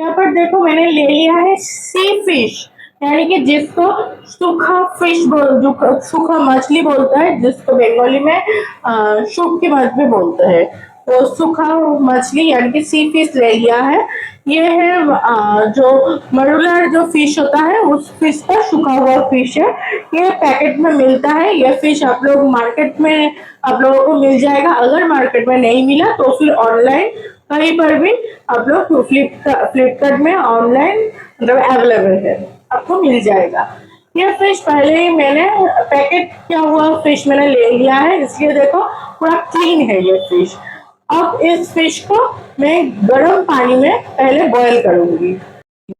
यहाँ पर देखो मैंने ले लिया है सी फिश, यानी कि जिसको सूखा फिश जो सूखा मछली बोलता है, जिसको बंगाली में शुटकी मछली बोलते हैं। तो सूखा मछली यानी कि सी फिश ले लिया है। ये है जो मरुलर जो फिश होता है उस फिश का सूखा हुआ फिश है। ये पैकेट में मिलता है। ये फिश आप लोग मार्केट में आप लोगों को मिल जाएगा। अगर मार्केट में नहीं मिला तो फिर ऑनलाइन कहीं पर भी आप लोग फ्लिपकार्ट में ऑनलाइन मतलब अवेलेबल है, आपको मिल जाएगा। ये फिश पहले ही मैंने पैकेट किया हुआ फिश मैंने ले लिया है, इसलिए देखो पूरा क्लीन है ये फिश। अब इस फिश को मैं गर्म पानी में पहले बॉईल करूंगी।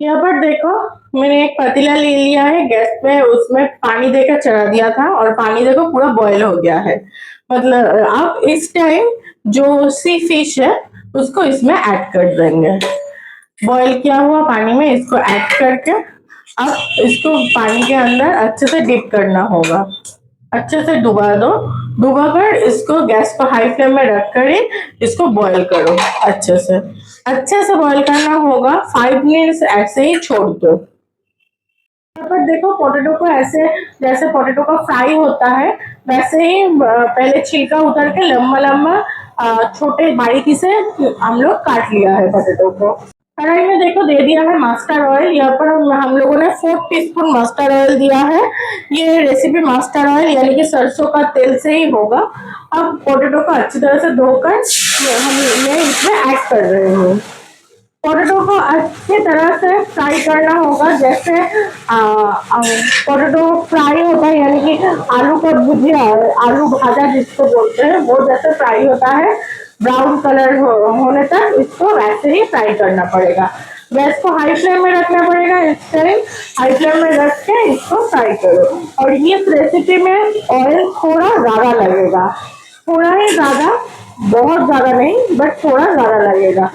यहाँ पर देखो मैंने एक पतीला ले लिया है गैस पे, उसमें पानी देकर चढ़ा दिया था और पानी देखो पूरा बॉईल हो गया है। मतलब अब इस टाइम जो सी फिश है उसको इसमें ऐड कर देंगे। बॉईल किया हुआ पानी में इसको ऐड करके अब इसको पानी के अंदर अच्छे से डिप करना होगा। अच्छे से डुबा दो, डुबा कर इसको गैस को हाई फ्लेम में रख कर ही इसको बॉईल करो। अच्छे से बॉईल करना होगा। 5 मिनट्स ऐसे ही छोड़ दो। यहाँ पर देखो पोटैटो को ऐसे जैसे पोटैटो का फ्राई होता है वैसे ही पहले छिलका उतार के लंबा लंबा छोटे बारीकी से हम लोग काट लिया है पोटैटो को। कढ़ाई में देखो दे दिया है मस्टर्ड ऑयल। यहाँ पर हम लोगों ने 4 टीस्पून मस्टर्ड ऑयल दिया है। ये रेसिपी मस्टर्ड ऑयल यानी कि सरसों का तेल से ही होगा। अब पोटैटो को अच्छी तरह से धोकर मैं इसमें ऐड कर रही हूँ। पोटैटो को अच्छी तरह से फ्राई करना होगा। जैसे पोटैटो फ्राई होता है यानी कि आलू का भुजिया, आलू भाजा जिसको बोलते हैं, वो जैसे फ्राई होता है ब्राउन कलर होने तक इसको वैसे ही फ्राई करना पड़ेगा। गैस को हाई फ्लेम में रखना पड़ेगा। इस टाइम हाई फ्लेम में रख के इसको फ्राई करो। और इस रेसिपी में ऑयल थोड़ा ज्यादा लगेगा, थोड़ा ही ज्यादा, बहुत ज्यादा नहीं बट थोड़ा ज्यादा लगेगा।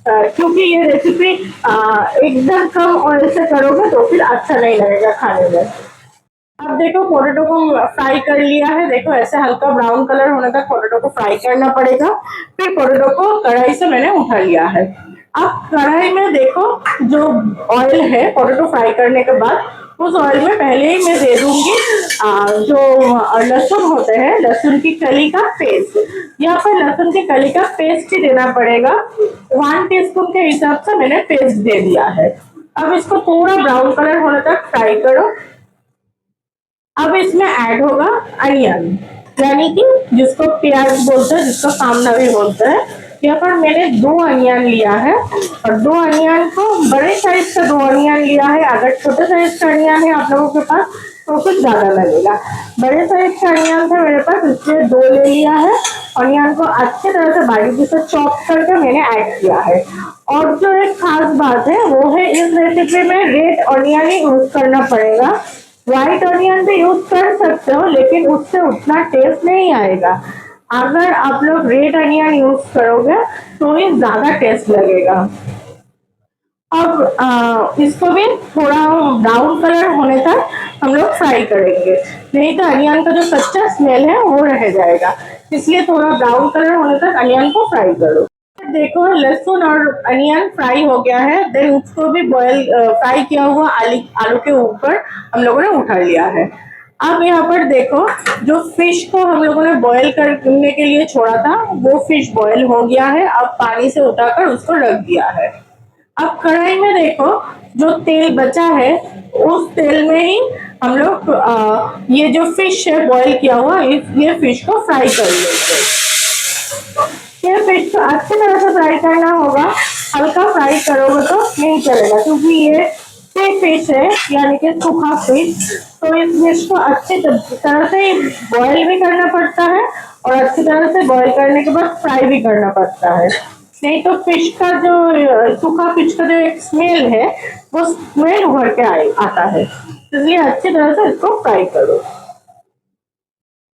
क्योंकि ये रेसिपी एकदम कम ऑयल से करोगे तो फिर अच्छा नहीं लगेगा खाने में। अब देखो पोटैटो को फ्राई कर लिया है। देखो ऐसे हल्का ब्राउन कलर होने तक पोटैटो को फ्राई करना पड़ेगा। फिर पोटैटो को कढ़ाई से मैंने उठा लिया है। अब कढ़ाई में देखो जो ऑयल है पोटैटो फ्राई करने के बाद उस ऑयल में पहले ही मैं दे दूंगी जो लहसुन होते हैं, लहसुन की कली का पेस्ट। यहाँ पर लहसुन की कली का पेस्ट ही देना पड़ेगा। 1 टीस्पून के हिसाब से मैंने पेस्ट दे दिया है। अब इसको थोड़ा ब्राउन कलर होने तक फ्राई करो। अब इसमें ऐड होगा अनियन, यानी कि जिसको प्याज बोलते हैं, जिसको सामना भी बोलते हैं। यहाँ पर मैंने 2 अनियन लिया है और 2 अनियन को बड़े साइज का 2 अनियन लिया है। अगर छोटे साइज का अनियन है आप लोगों के पास तो कुछ ज्यादा लगेगा। बड़े साइज का अनियन था मेरे पास, इसलिए 2 ले लिया है। अनियन को अच्छी तरह से बारीकी से चॉप करके मैंने ऐड किया है। और जो एक खास बात है वो है इस रेसिपी में रेड अनियन ही यूज करना पड़ेगा। व्हाइट ऑनियन भी यूज कर सकते हो लेकिन उससे उतना टेस्ट नहीं आएगा। अगर आप लोग रेड ऑनियन यूज करोगे तो ही ज्यादा टेस्ट लगेगा। अब इसको भी थोड़ा ब्राउन कलर होने तक हम लोग फ्राई करेंगे, नहीं तो अनियन का जो कच्चा स्मेल है वो रह जाएगा। इसलिए थोड़ा ब्राउन कलर होने तक अनियन को फ्राई करो। देखो लहसुन और अनियन फ्राई हो गया है। देन उसको भी बॉयल फ्राई किया हुआ आलू के ऊपर हम लोगों ने उठा लिया है। अब यहाँ पर देखो जो फिश को हम लोगों ने बॉयल करने के लिए छोड़ा था वो फिश बॉयल हो गया है। अब पानी से उठाकर उसको रख दिया है। अब कढ़ाई में देखो जो तेल बचा है उस तेल में ही हम लोग ये जो फिश है बॉयल किया हुआ ये फिश को फ्राई कर लेंगे। ये फिश को अच्छी तरह से फ्राई करना होगा। हल्का फ्राई करोगे तो नहीं चलेगा क्योंकि ये फिश है यानी कि सूखा फिश। तो इस फिश को अच्छी तरह से बॉयल भी करना पड़ता है और अच्छी तरह से बॉयल करने के बाद फ्राई भी करना पड़ता है। नहीं तो फिश का जो सूखा फिश का जो एक स्मेल है वो स्मेल उभर के आता है। इसलिए अच्छी तरह से इसको फ्राई करो।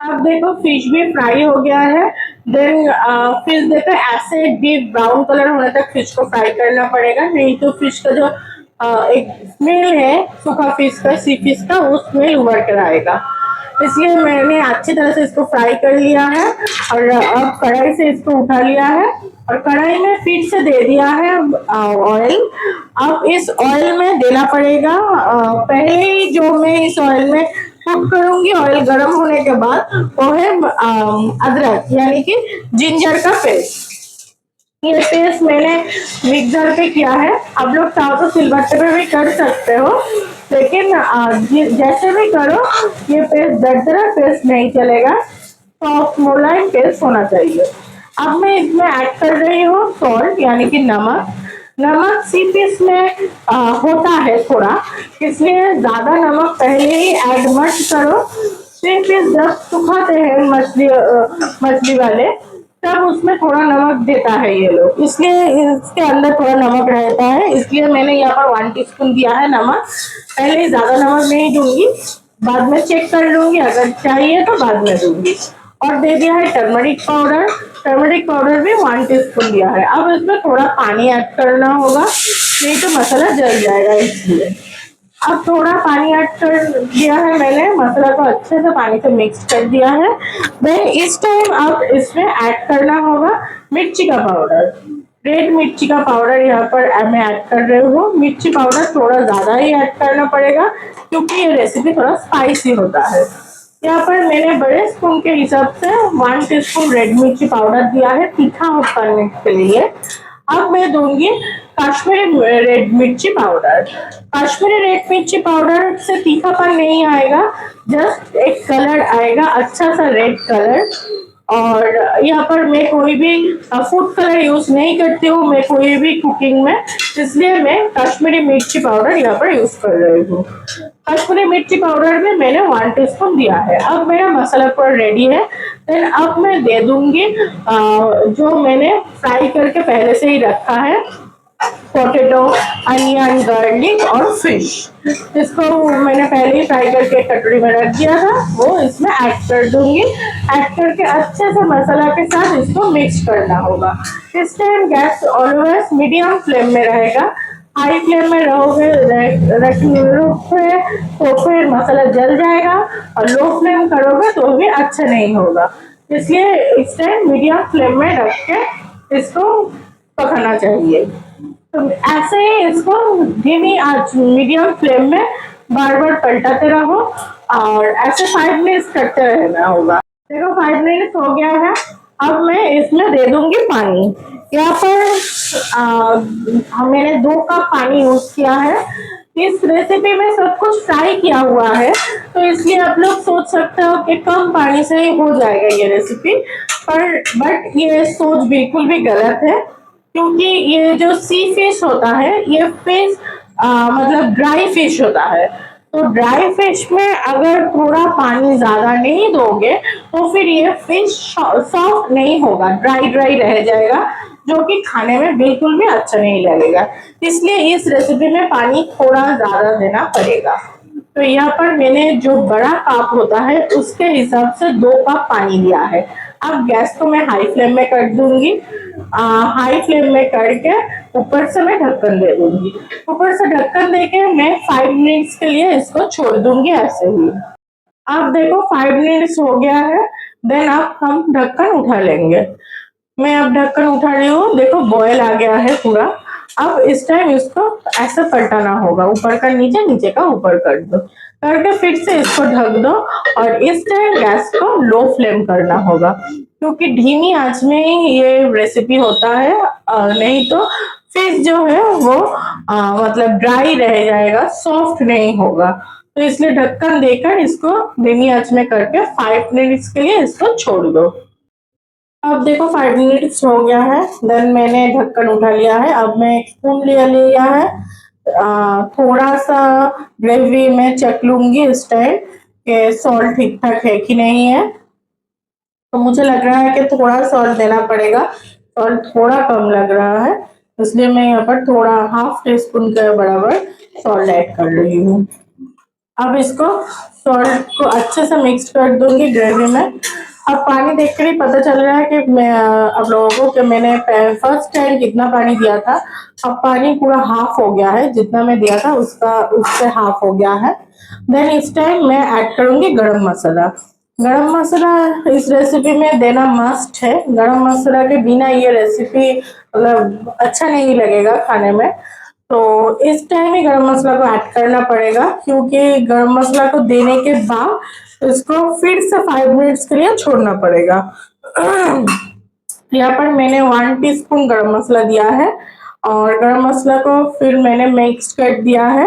अब देखो फिश भी फ्राई हो गया है। देन फिश देखो ऐसे डीप ब्राउन कलर होने तक फिश को फ्राई करना पड़ेगा, नहीं तो फिश का जो एक स्मेल है सूखा फिश का, सी फिश का, वो स्मेल उभर कर आएगा। इसलिए मैंने अच्छी तरह से इसको फ्राई कर लिया है और अब कढ़ाई से इसको उठा लिया है। और कढ़ाई में फिर से दे दिया है ऑयल। अब इस ऑयल में देना पड़ेगा पहले ही जो मैं इस ऑयल में कुक करूंगी, ऑयल गर्म होने के बाद, वो है अदरक यानी कि जिंजर का पेस्ट। ये पेस्ट मैंने मिक्सर पे किया है, आप लोग चाहो तो सिलबट्टे पे भी कर सकते हो, लेकिन जैसे भी करो ये पेस्ट दरदरा पेस्ट नहीं चलेगा, सॉफ्ट मुलायम पेस्ट होना चाहिए। अब मैं इसमें ऐड कर रही हूँ सॉल्ट यानी कि नमक। नमक सिर्फ इसमें होता है थोड़ा, इसलिए ज्यादा नमक पहले ही ऐड मत करो। सिर्फ जब सुखाते हैं मछली वाले, तब उसमें थोड़ा नमक देता है ये लोग, इसलिए इसके अंदर थोड़ा नमक रहता है, इसलिए मैंने यहाँ पर 1 टीस्पून दिया है नमक। पहले ज्यादा नमक नहीं दूंगी, बाद में चेक कर लूंगी, अगर चाहिए तो बाद में दूंगी। और दे दिया है टर्मरिक पाउडर। टर्मरिक पाउडर भी 1 टीस्पून दिया है। अब इसमें थोड़ा पानी ऐड करना होगा, नहीं तो मसाला जल जाएगा, इसलिए अब थोड़ा पानी ऐड कर दिया है मैंने, मसाला को अच्छे से पानी से मिक्स कर दिया है। देन इस टाइम अब इसमें ऐड करना होगा मिर्ची का पाउडर। रेड मिर्ची का पाउडर यहाँ पर मैं ऐड कर रही हूँ। मिर्ची पाउडर थोड़ा ज्यादा ही ऐड करना पड़ेगा, क्योंकि ये रेसिपी थोड़ा स्पाइसी होता है। यहाँ पर मैंने बड़े स्पून के हिसाब से 1 टीस्पून रेड मिर्ची पाउडर दिया है तीखा करने के लिए। अब मैं दूंगी कश्मीरी रेड मिर्ची पाउडर। कश्मीरी रेड मिर्ची पाउडर से तीखापन नहीं आएगा, जस्ट एक कलर आएगा, अच्छा सा रेड कलर। और यहाँ पर मैं कोई भी फूड कलर यूज नहीं करती हूँ मैं कोई भी कुकिंग में, इसलिए मैं कश्मीरी मिर्ची पाउडर यहाँ पर यूज कर रही हूँ। कश्मीरी मिर्ची पाउडर में मैंने 1 टीस्पून दिया है। अब मेरा मसाला पूरा रेडी है। देन अब मैं दे दूंगी जो मैंने फ्राई करके पहले से ही रखा है, पोटैटो, अनियन, गार्लिक और फिश। इसको मैंने पहले ही फ्राई करके कटोरी में रख दिया था, वो इसमें ऐड कर दूंगी। ऐड करके अच्छे से मसाला के साथ इसको मिक्स करना होगा। इस time gas always medium flame में रहेगा। हाई फ्लेम में रहोगे तो फिर मसाला जल जाएगा, और लो फ्लेम करोगे तो भी अच्छा नहीं होगा, इसलिए इस टाइम मीडियम फ्लेम में रख के इसको पकाना चाहिए। तो ऐसे ही इसको धीमी आंच मीडियम फ्लेम में बार बार पलटाते रहो, और ऐसे 5 मिनट्स करते रहना होगा। देखो 5 मिनट्स हो गया है। अब मैं इसमें दे दूंगी पानी। यहाँ पर मैंने 2 कप पानी यूज किया है। इस रेसिपी में सब कुछ फ्राई किया हुआ है, तो इसलिए आप लोग सोच सकते हो कि कम पानी से ही हो जाएगा ये रेसिपी, बट ये सोच बिल्कुल भी गलत है, क्योंकि ये जो सी फिश होता है ये फिश मतलब ड्राई फिश होता है। तो ड्राई फिश में अगर थोड़ा पानी ज्यादा नहीं दोगे तो फिर ये फिश सॉफ्ट नहीं होगा, ड्राई ड्राई रह जाएगा, जो कि खाने में बिल्कुल भी अच्छा नहीं लगेगा। इसलिए इस रेसिपी में पानी थोड़ा ज्यादा देना पड़ेगा। तो यहाँ पर मैंने जो बड़ा कप होता है उसके हिसाब से 2 कप पानी लिया है। अब गैस को मैं हाई फ्लेम में कर दूंगी। हाई फ्लेम में करके ऊपर से मैं ढक्कन दे दूंगी। ऊपर से ढक्कन देके मैं 5 मिनट्स के लिए इसको छोड़ दूंगी ऐसे ही। अब देखो 5 मिनट्स हो गया है। देन अब हम ढक्कन उठा लेंगे। मैं अब ढक्कन उठा रही हूँ, देखो बॉयल आ गया है पूरा। अब इस टाइम इसको ऐसे पलटाना होगा, ऊपर का नीचे, नीचे का ऊपर कर दो, करके फिर से इसको ढक दो। और इस टाइम गैस को लो फ्लेम करना होगा, क्योंकि धीमी आंच में ही ये रेसिपी होता है, नहीं तो फिश जो है वो मतलब ड्राई रह जाएगा, सॉफ्ट नहीं होगा। तो इसलिए ढक्कन देकर इसको धीमी आंच में करके 5 मिनट्स के लिए इसको छोड़ दो। अब देखो 5 मिनट्स हो गया है। देन मैंने ढक्कन उठा लिया है। अब मैं एक स्पून लिया है। थोड़ा सा ग्रेवी में चख लूंगी इस टाइम कि सॉल्ट ठीक ठाक है कि नहीं है। तो मुझे लग रहा है कि थोड़ा सॉल्ट देना पड़ेगा, सॉल्ट थोड़ा कम लग रहा है, इसलिए मैं यहाँ पर थोड़ा ½ टीस्पून के बराबर सॉल्ट ऐड कर रही हूँ। अब इसको सॉल्ट को अच्छे से मिक्स कर दूंगी ग्रेवी में। अब पानी देखकर ही पता चल रहा है कि मैं आप लोगों को कि मैंने फर्स्ट टाइम कितना पानी दिया था। अब पानी पूरा ½ हो गया है, जितना मैं दिया था उससे ½ हो गया है। देन इस टाइम मैं ऐड करूंगी गरम मसाला। गरम मसाला इस रेसिपी में देना मस्ट है। गरम मसाला के बिना ये रेसिपी मतलब अच्छा नहीं लगेगा खाने में। तो इस टाइम ही गरम मसाला को ऐड करना पड़ेगा, क्योंकि गरम मसाला को देने के बाद इसको फिर से 5 मिनट्स के लिए छोड़ना पड़ेगा। यहाँ पर मैंने 1 टीस्पून गरम मसाला दिया है और गरम मसाला को फिर मैंने मिक्स कर दिया है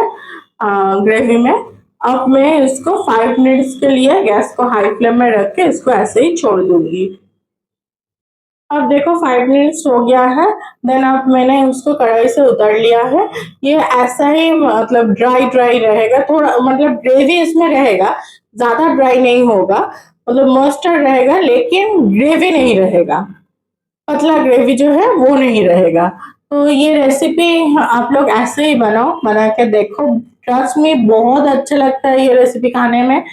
ग्रेवी में। अब मैं इसको 5 मिनट्स के लिए गैस को हाई फ्लेम में रख के इसको ऐसे ही छोड़ दूंगी। अब देखो 5 मिनट्स हो गया है। देन अब मैंने उसको कढ़ाई से उतार लिया है। ये ऐसा ही मतलब ड्राई ड्राई रहेगा, थोड़ा मतलब ग्रेवी इसमें रहेगा, ज्यादा ड्राई नहीं होगा, मतलब मस्टर्ड रहेगा लेकिन ग्रेवी नहीं रहेगा, पतला ग्रेवी जो है वो नहीं रहेगा। तो ये रेसिपी आप लोग ऐसे ही बनाओ, बना के देखो, ट्रस्ट में बहुत अच्छा लगता है ये रेसिपी खाने में।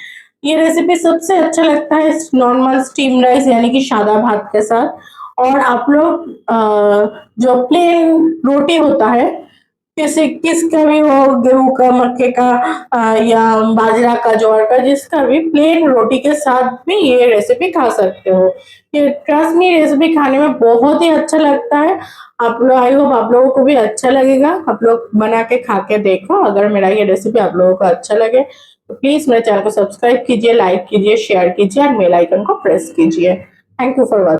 ये रेसिपी सबसे अच्छा लगता है नॉर्मल स्टीम राइस यानी कि सादा भात के साथ। और आप लोग जो प्लेन रोटी होता है, किसी किसका भी हो, गेहूं का, मक्के का या बाजरा का, ज्वार का, जिसका भी, प्लेन रोटी के साथ भी ये रेसिपी खा सकते हो। ये ट्रस्ट मी रेसिपी खाने में बहुत ही अच्छा लगता है। आप लोग, आई होप आप लोगों को भी अच्छा लगेगा। आप लोग बना के खा के देखो। अगर मेरा ये रेसिपी आप लोगों को अच्छा लगे तो प्लीज मेरे चैनल को सब्सक्राइब कीजिए, लाइक कीजिए, शेयर कीजिए और बेल आइकन को प्रेस कीजिए। Thank you for watching.